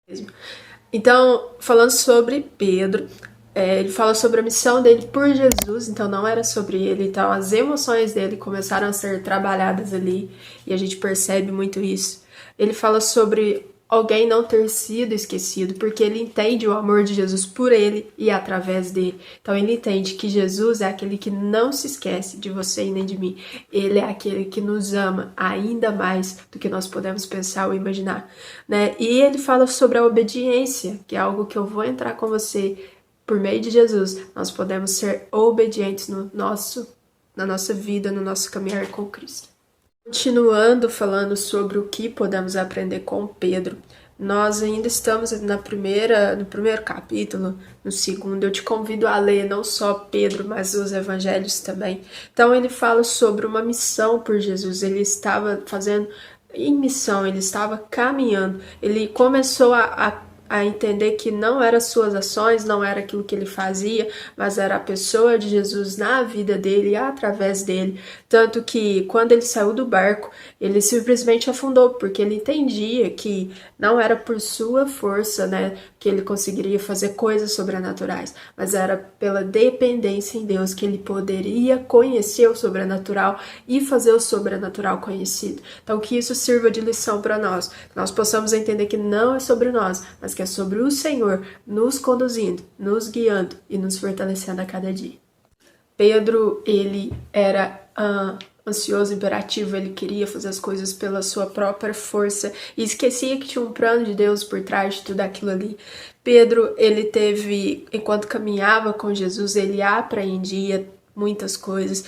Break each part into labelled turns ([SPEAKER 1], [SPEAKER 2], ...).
[SPEAKER 1] mesmo. Então, falando sobre Pedro, ele fala sobre a missão dele por Jesus, então não era sobre ele, então as emoções dele começaram a ser trabalhadas ali, e a gente percebe muito isso. Ele fala sobre alguém não ter sido esquecido, porque ele entende o amor de Jesus por ele e através dele. Então ele entende que Jesus é aquele que não se esquece de você e nem de mim. Ele é aquele que nos ama ainda mais do que nós podemos pensar ou imaginar, né? E ele fala sobre a obediência, que é algo que eu vou entrar com você. Por meio de Jesus, nós podemos ser obedientes na nossa vida, no nosso caminhar com Cristo. Continuando falando sobre o que podemos aprender com Pedro, nós ainda estamos no primeiro capítulo, no segundo. Eu te convido a ler não só Pedro, mas os evangelhos também. Então ele fala sobre uma missão por Jesus. Ele estava fazendo em missão, ele estava caminhando. Ele começou a entender que não eram suas ações, não era aquilo que ele fazia, mas era a pessoa de Jesus na vida dele e através dele. Tanto que quando ele saiu do barco, ele simplesmente afundou, porque ele entendia que não era por sua força, né, que ele conseguiria fazer coisas sobrenaturais, mas era pela dependência em Deus que ele poderia conhecer o sobrenatural e fazer o sobrenatural conhecido. Então que isso sirva de lição para nós, que nós possamos entender que não é sobre nós, mas que é sobre o Senhor nos conduzindo, nos guiando e nos fortalecendo a cada dia. Pedro, ele era ansioso, imperativo, ele queria fazer as coisas pela sua própria força e esquecia que tinha um plano de Deus por trás de tudo aquilo ali. Pedro, ele teve, enquanto caminhava com Jesus, ele apreendia muitas coisas.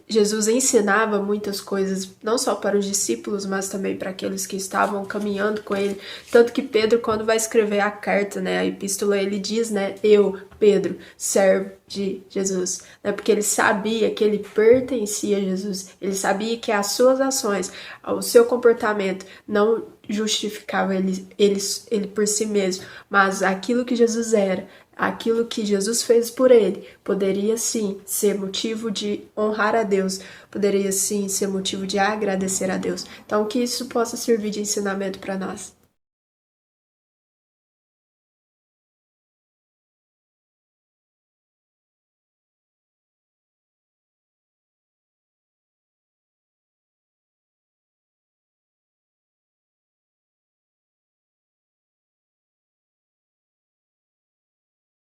[SPEAKER 1] Jesus ensinava muitas coisas, não só para os discípulos, mas também para aqueles que estavam caminhando com ele. Tanto que Pedro, quando vai escrever a carta, né, a epístola, ele diz, né, eu, Pedro, servo de Jesus, né, porque ele sabia que ele pertencia a Jesus, ele sabia que as suas ações, o seu comportamento não justificava ele por si mesmo, mas aquilo que Jesus era, aquilo que Jesus fez por ele, poderia sim ser motivo de honrar a Deus, poderia sim ser motivo de agradecer a Deus. Então que isso possa servir de ensinamento para nós.